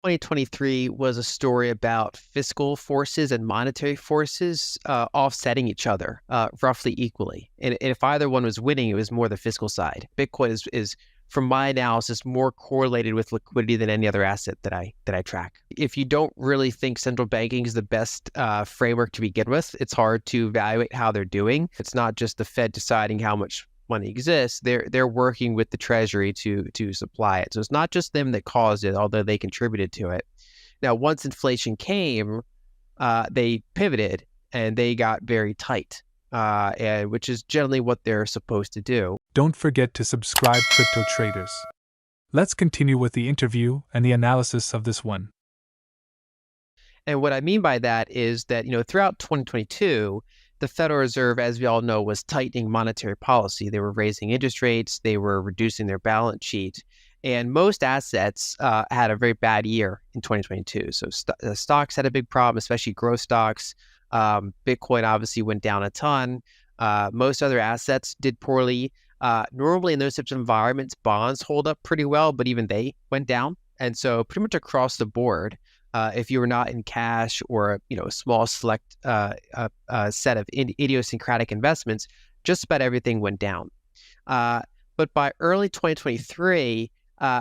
2023 was a story about fiscal forces and monetary forces offsetting each other roughly equally. And if either one was winning, it was more the fiscal side. Bitcoin is from my analysis, more correlated with liquidity than any other asset that I track. If you don't really think central banking is the best framework to begin with, it's hard to evaluate how they're doing. It's not just the Fed deciding how much money exists. They're working with the Treasury to supply it. So it's not just them that caused it, although they contributed to it. Now, once inflation came, they pivoted and they got very tight, and which is generally what they're supposed to do. Don't forget to subscribe, crypto traders. Let's continue with the interview and the analysis of this one. And what I mean by that is that, throughout 2022, the Federal Reserve, as we all know, was tightening monetary policy. They were raising interest rates, they were reducing their balance sheet, and most assets had a very bad year in 2022. So stocks had a big problem, especially growth stocks. Bitcoin obviously went down a ton. Most other assets did poorly. Normally in those types of environments, bonds hold up pretty well, but even they went down. And so pretty much across the board, if you were not in cash or a small select set of idiosyncratic investments, just about everything went down. But by early 2023,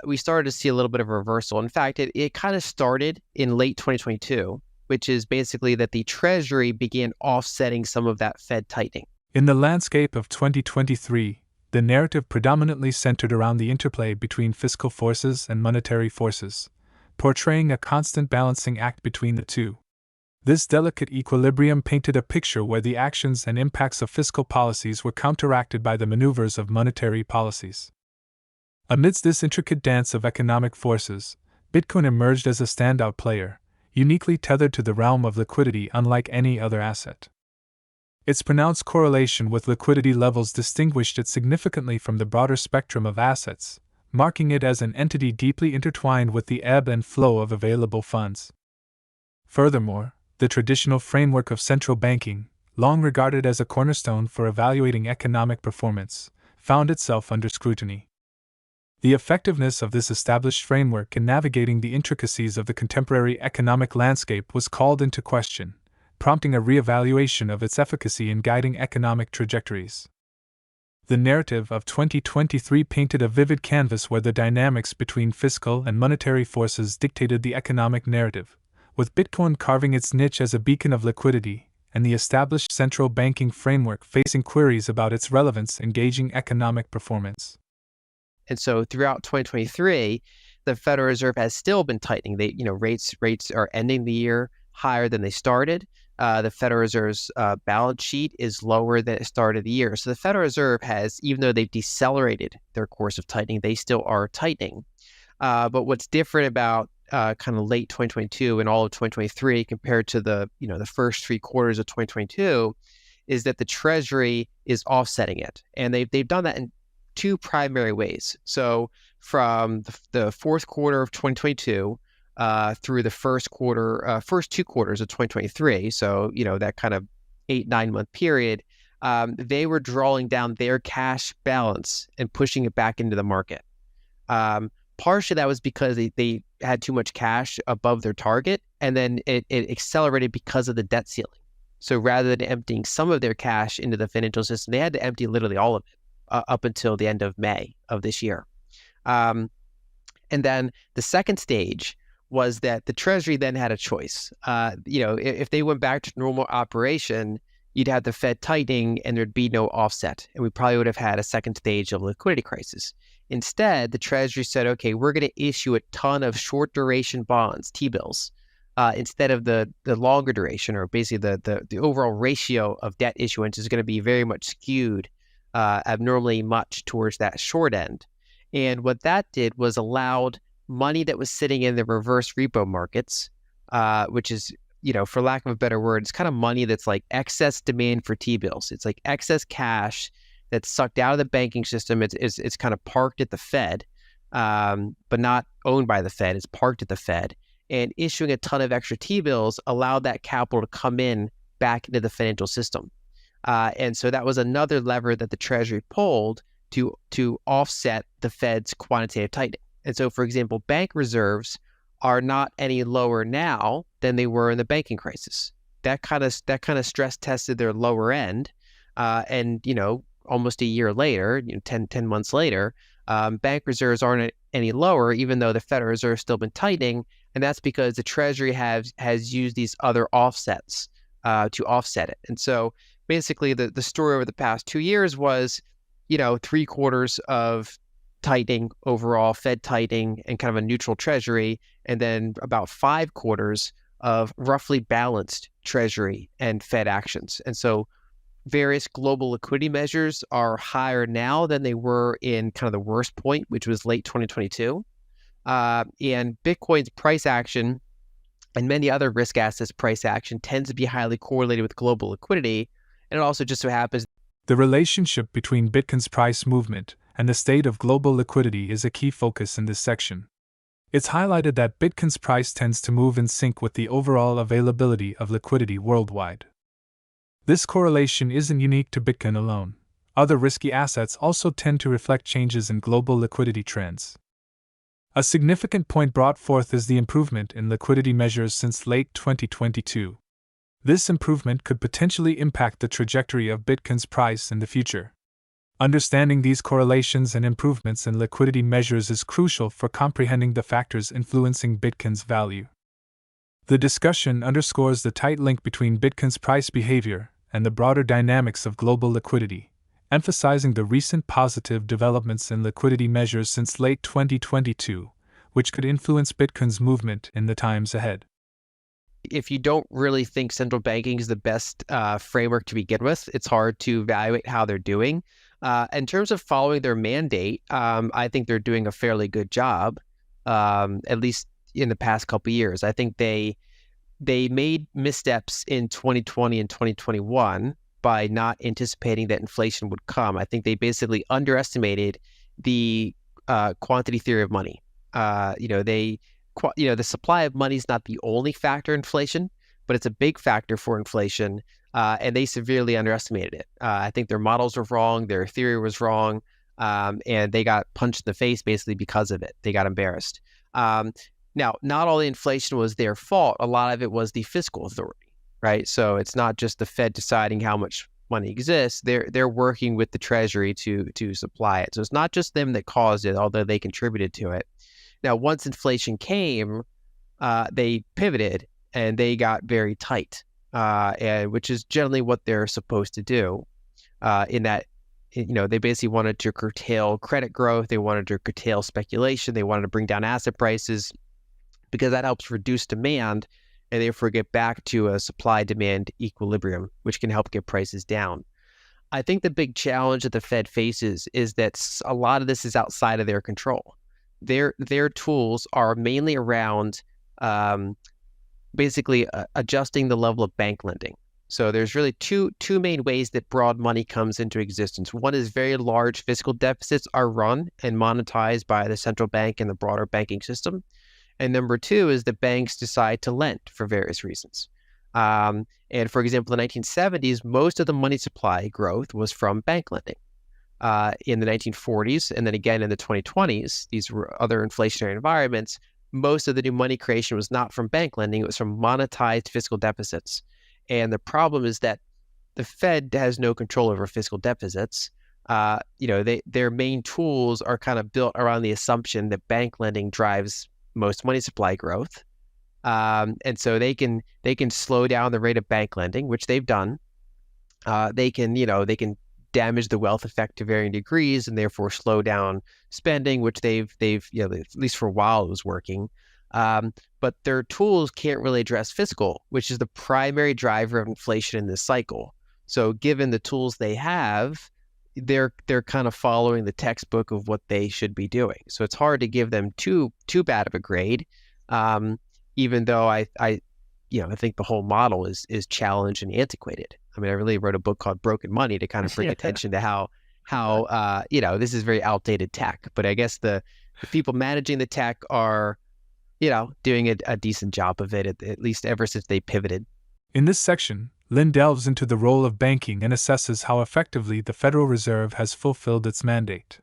we started to see a little bit of a reversal. In fact, it kind of started in late 2022, which is basically that the Treasury began offsetting some of that Fed tightening. In the landscape of 2023, the narrative predominantly centered around the interplay between fiscal forces and monetary forces, portraying a constant balancing act between the two. This delicate equilibrium painted a picture where the actions and impacts of fiscal policies were counteracted by the maneuvers of monetary policies. Amidst this intricate dance of economic forces, Bitcoin emerged as a standout player, uniquely tethered to the realm of liquidity unlike any other asset. Its pronounced correlation with liquidity levels distinguished it significantly from the broader spectrum of assets, marking it as an entity deeply intertwined with the ebb and flow of available funds. Furthermore, the traditional framework of central banking, long regarded as a cornerstone for evaluating economic performance, found itself under scrutiny. The effectiveness of this established framework in navigating the intricacies of the contemporary economic landscape was called into question, prompting a reevaluation of its efficacy in guiding economic trajectories. The narrative of 2023 painted a vivid canvas where the dynamics between fiscal and monetary forces dictated the economic narrative, with Bitcoin carving its niche as a beacon of liquidity, and the established central banking framework facing queries about its relevance in gauging economic performance. And so throughout 2023, the Federal Reserve has still been tightening. Rates are ending the year higher than they started. The Federal Reserve's balance sheet is lower than it started the year. So the Federal Reserve has, even though they've decelerated their course of tightening, they still are tightening. But what's different about kind of late 2022 and all of 2023 compared to the first 3 quarters of 2022 is that the Treasury is offsetting it, and they've done that in 2 primary ways. So from the fourth quarter of 2022 through the first 2 quarters of 2023, so that kind of 8-9 month period, they were drawing down their cash balance and pushing it back into the market. Partially that was because they had too much cash above their target, and then it accelerated because of the debt ceiling. So rather than emptying some of their cash into the financial system, they had to empty literally all of it up until the end of May of this year. And then the second stage was that the Treasury then had a choice. If they went back to normal operation, you'd have the Fed tightening and there'd be no offset. And we probably would have had a second stage of liquidity crisis. Instead, the Treasury said, okay, we're going to issue a ton of short duration bonds, T-bills, instead of the longer duration, or basically the overall ratio of debt issuance is going to be very much skewed abnormally much towards that short end. And what that did was allowed money that was sitting in the reverse repo markets, which is, for lack of a better word, it's kind of money that's like excess demand for T-bills. It's like excess cash that's sucked out of the banking system. It's kind of parked at the Fed, but not owned by the Fed. It's parked at the Fed. And issuing a ton of extra T-bills allowed that capital to come in back into the financial system. And so that was another lever that the Treasury pulled to offset the Fed's quantitative tightening. And so, for example, bank reserves are not any lower now than they were in the banking crisis. That kind of stress tested their lower end, and almost a year later, 10 months later, bank reserves aren't any lower, even though the Federal Reserve has still been tightening, and that's because the Treasury has used these other offsets to offset it. And so basically, the story over the past 2 years was, 3/4 of tightening overall, Fed tightening, and kind of a neutral Treasury, and then about 5/4 of roughly balanced Treasury and Fed actions. And so various global liquidity measures are higher now than they were in kind of the worst point, which was late 2022. And Bitcoin's price action and many other risk assets price action tends to be highly correlated with global liquidity. And it also just so happens the relationship between Bitcoin's price movement and the state of global liquidity is a key focus in this section. It's highlighted that Bitcoin's price tends to move in sync with the overall availability of liquidity worldwide. This correlation isn't unique to Bitcoin alone. Other risky assets also tend to reflect changes in global liquidity trends. A significant point brought forth is the improvement in liquidity measures since late 2022. This improvement could potentially impact the trajectory of Bitcoin's price in the future. Understanding these correlations and improvements in liquidity measures is crucial for comprehending the factors influencing Bitcoin's value. The discussion underscores the tight link between Bitcoin's price behavior and the broader dynamics of global liquidity, emphasizing the recent positive developments in liquidity measures since late 2022, which could influence Bitcoin's movement in the times ahead. if you don't really think central banking is the best framework to begin with, it's hard to evaluate how they're doing. In terms of following their mandate, I think they're doing a fairly good job, at least in the past couple of years. I think they made missteps in 2020 and 2021 by not anticipating that inflation would come. I think they basically underestimated the quantity theory of money. The supply of money is not the only factor in inflation, but it's a big factor for inflation, and they severely underestimated it. I think their models were wrong, their theory was wrong, and they got punched in the face basically because of it. They got embarrassed. Now, not all the inflation was their fault. A lot of it was the fiscal authority, right? So it's not just the Fed deciding how much money exists. They're working with the Treasury to supply it. So it's not just them that caused it, although they contributed to it. Now, once inflation came, they pivoted and they got very tight, and which is generally what they're supposed to do. In that, they basically wanted to curtail credit growth. They wanted to curtail speculation. They wanted to bring down asset prices because that helps reduce demand and therefore get back to a supply-demand equilibrium, which can help get prices down. I think the big challenge that the Fed faces is that a lot of this is outside of their control. Their tools are mainly around basically adjusting the level of bank lending. So there's really two main ways that broad money comes into existence. One is very large fiscal deficits are run and monetized by the central bank and the broader banking system. And number two is that banks decide to lend for various reasons. And for example, in the 1970s, most of the money supply growth was from bank lending. In the 1940s, and then again in the 2020s, these were other inflationary environments, most of the new money creation was not from bank lending, it was from monetized fiscal deficits. And the problem is that the Fed has no control over fiscal deficits. Their main tools are kind of built around the assumption that bank lending drives most money supply growth. And so they can slow down the rate of bank lending, which they've done. They can damage the wealth effect to varying degrees and therefore slow down spending, which they've at least for a while it was working. But their tools can't really address fiscal, which is the primary driver of inflation in this cycle. So given the tools they have, they're kind of following the textbook of what they should be doing. So it's hard to give them too bad of a grade, even though I think the whole model is challenged and antiquated. I mean, I really wrote a book called Broken Money to kind of bring attention to how this is very outdated tech. But I guess the people managing the tech are, doing a decent job of it, at least ever since they pivoted. In this section, Lyn delves into the role of banking and assesses how effectively the Federal Reserve has fulfilled its mandate.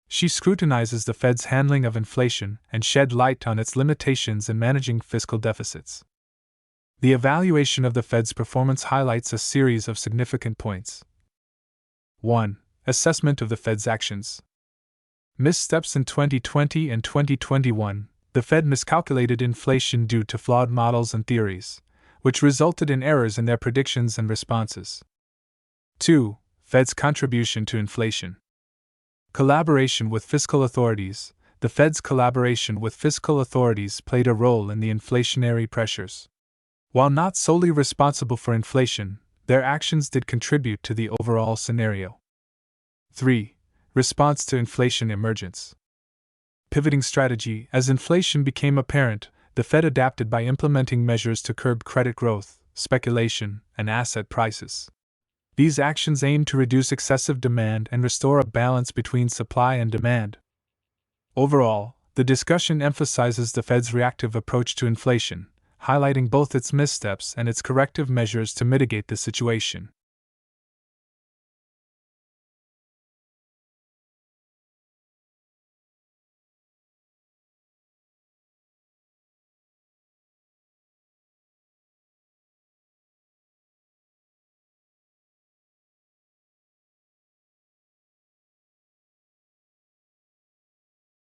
She scrutinizes the Fed's handling of inflation and shed light on its limitations in managing fiscal deficits. The evaluation of the Fed's performance highlights a series of significant points. 1. Assessment of the Fed's actions. Missteps in 2020 and 2021. The Fed miscalculated inflation due to flawed models and theories, which resulted in errors in their predictions and responses. 2. Fed's contribution to inflation. Collaboration with fiscal authorities. The Fed's collaboration with fiscal authorities played a role in the inflationary pressures. While not solely responsible for inflation, their actions did contribute to the overall scenario. 3. Response to inflation emergence. Pivoting strategy. As inflation became apparent, the Fed adapted by implementing measures to curb credit growth, speculation, and asset prices. These actions aimed to reduce excessive demand and restore a balance between supply and demand. Overall, the discussion emphasizes the Fed's reactive approach to inflation, highlighting both its missteps and its corrective measures to mitigate the situation.